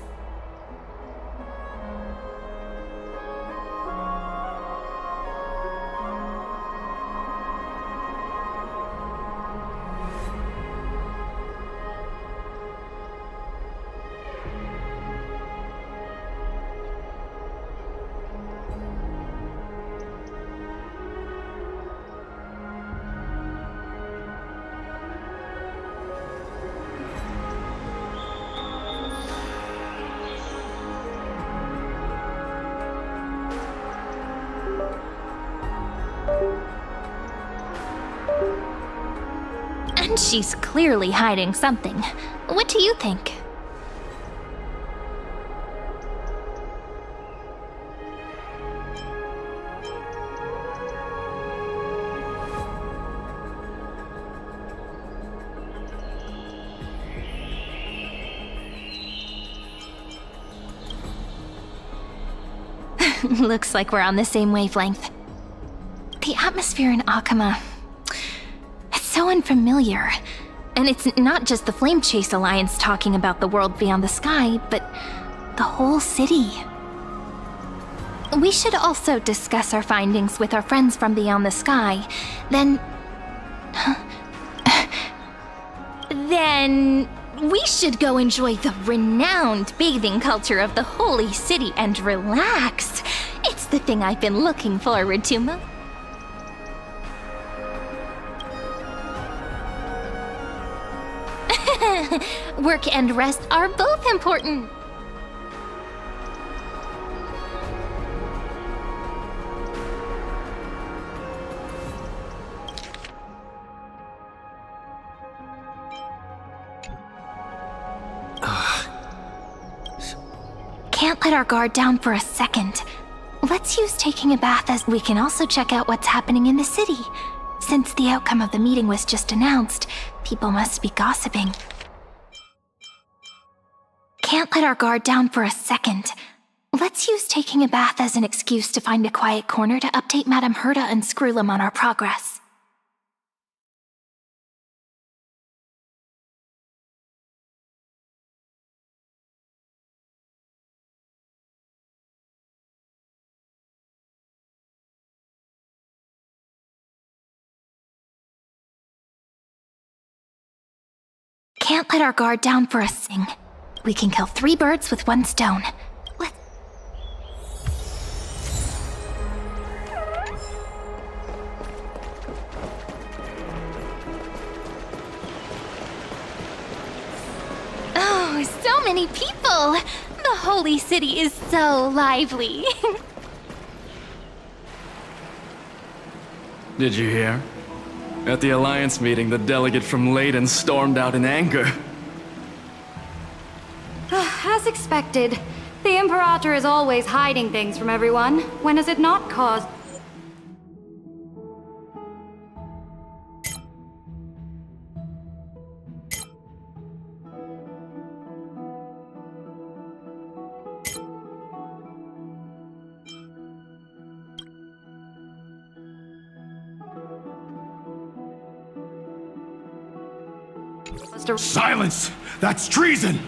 And she's clearly hiding something. What do you think? Looks like we're on the same wavelength. The atmosphere in Akama, it's so unfamiliar. And it's not just the Flame Chase Alliance talking about the world beyond the sky, but the whole city. We should also discuss our findings with our friends from beyond the sky. Then we should go enjoy the renowned bathing culture of the holy city and relax. It's the thing I've been looking forward to most. Work and rest are both important. Can't let our guard down for a second. Let's use taking a bath as we can also check out what's happening in the city. Since the outcome of the meeting was just announced, people must be gossiping. Can't let our guard down for a second. Let's use taking a bath as an excuse to find a quiet corner to update Madame Herta and Screwlum on our progress. Can't let our guard down for a second. We can kill 3 birds with 1 stone. Oh, so many people! The holy city is so lively. Did you hear? At the Alliance meeting, the delegate from Leyden stormed out in anger. As expected, the Imperator is always hiding things from everyone. When has it not caused... Silence! That's treason!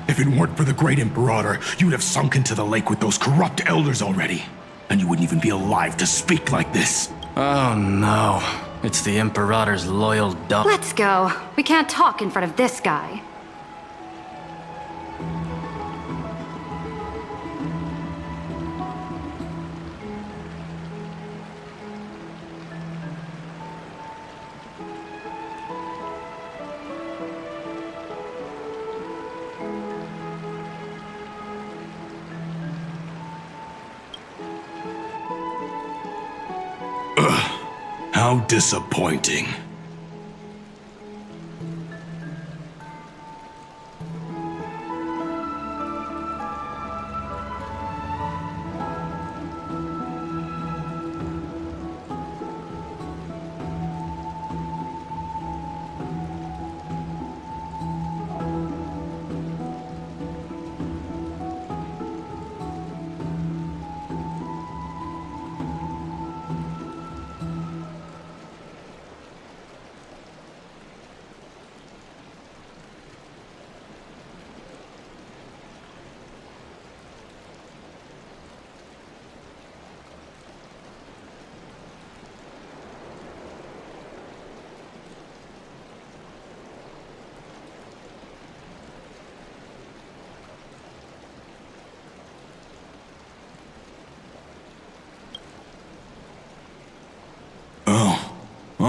If it weren't for the great Imperator, you'd have sunk into the lake with those corrupt elders already. And you wouldn't even be alive to speak like this. Oh no. It's the Imperator's loyal dog. Let's go. We can't talk in front of this guy. How disappointing.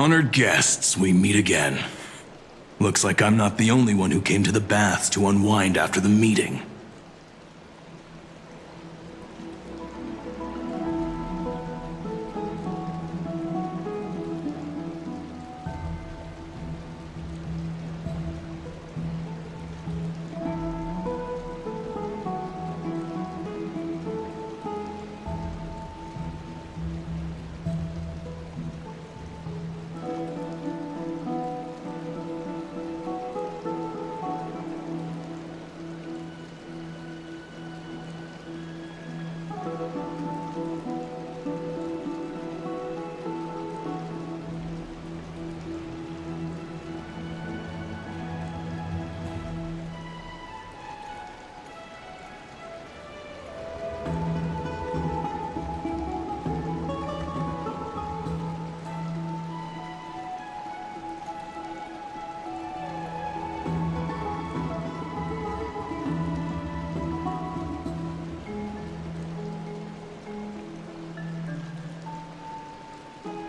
Honored guests, we meet again. Looks like I'm not the only one who came to the baths to unwind after the meeting.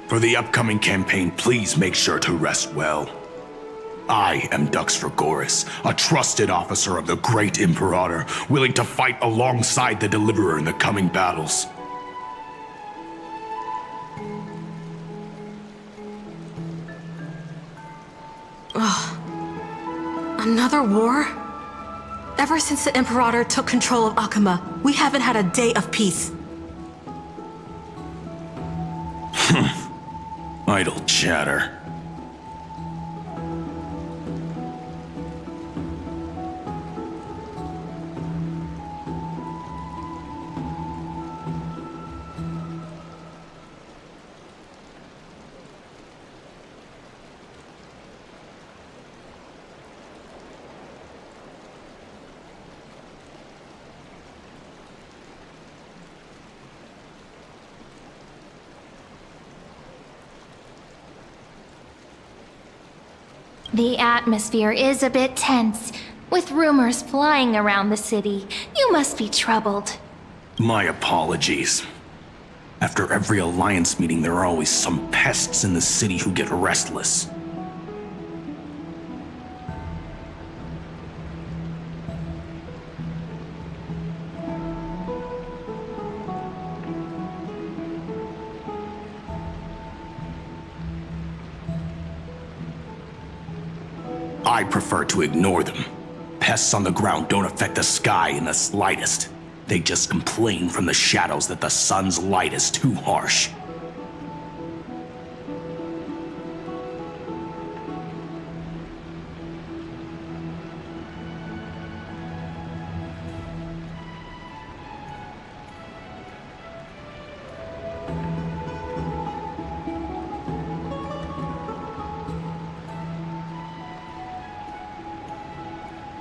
For the upcoming campaign, please make sure to rest well. I am Dux Dragoris, a trusted officer of the Great Imperator, willing to fight alongside the Deliverer in the coming battles. Ugh. Another war? Ever since the Imperator took control of Akuma, we haven't had a day of peace. Idle chatter. The atmosphere is a bit tense, with rumors flying around the city. You must be troubled. My apologies. After every Alliance meeting, there are always some pests in the city who get restless. I prefer to ignore them. Pests on the ground don't affect the sky in the slightest. They just complain from the shadows that the sun's light is too harsh.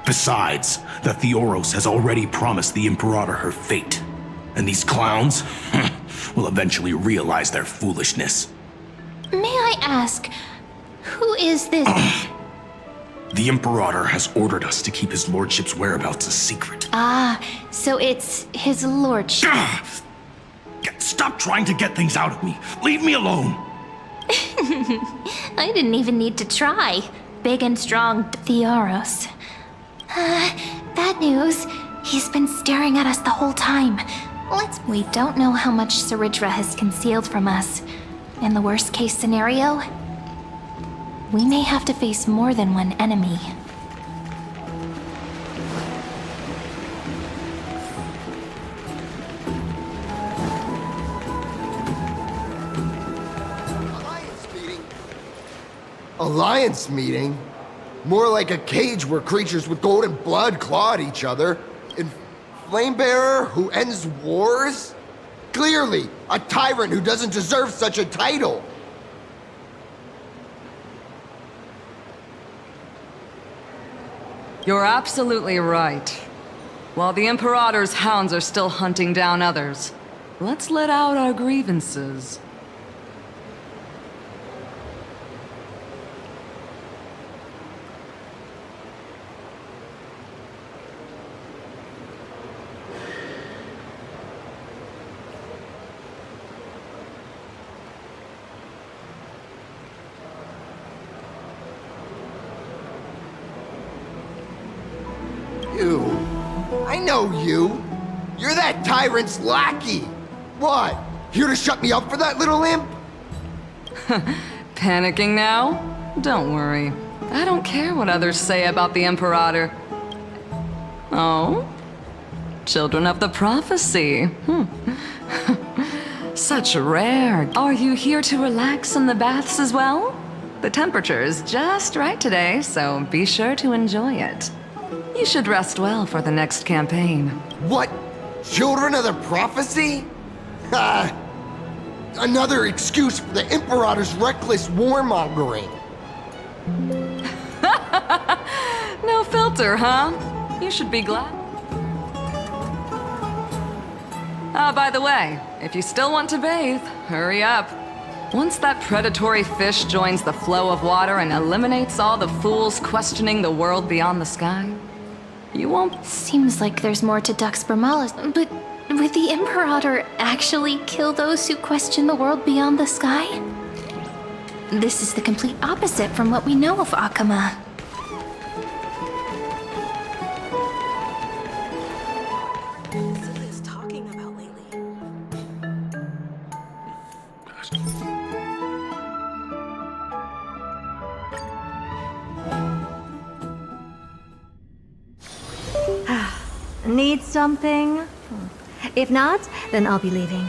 Besides, the Theoros has already promised the Imperator her fate. And these clowns will eventually realize their foolishness. May I ask, who is this? The Imperator has ordered us to keep his lordship's whereabouts a secret. Ah, so it's his lordship. Stop trying to get things out of me. Leave me alone. I didn't even need to try. Big and strong Theoros. Bad news. He's been staring at us the whole time. We don't know how much Saridra has concealed from us. In the worst case scenario, we may have to face more than one enemy. Alliance meeting? More like a cage where creatures with golden blood claw at each other. And Flamebearer who ends wars? Clearly, a tyrant who doesn't deserve such a title. You're absolutely right. While the Imperator's hounds are still hunting down others, let's let out our grievances. I know you. You're that tyrant's lackey. What? Here to shut me up for that little imp? Panicking now? Don't worry. I don't care what others say about the Imperator. Oh? Children of the Prophecy. Such rare. Are you here to relax in the baths as well? The temperature is just right today, so be sure to enjoy it. You should rest well for the next campaign. What? Children of the Prophecy? Another excuse for the Imperator's reckless warmongering. No filter, huh? You should be glad. By the way, if you still want to bathe, hurry up. Once that predatory fish joins the flow of water and eliminates all the fools questioning the world beyond the sky, you won't... Seems like there's more to Dux Bramalis, but would the Imperator actually kill those who question the world beyond the sky? This is the complete opposite from what we know of Akama. Need something? If not, then I'll be leaving.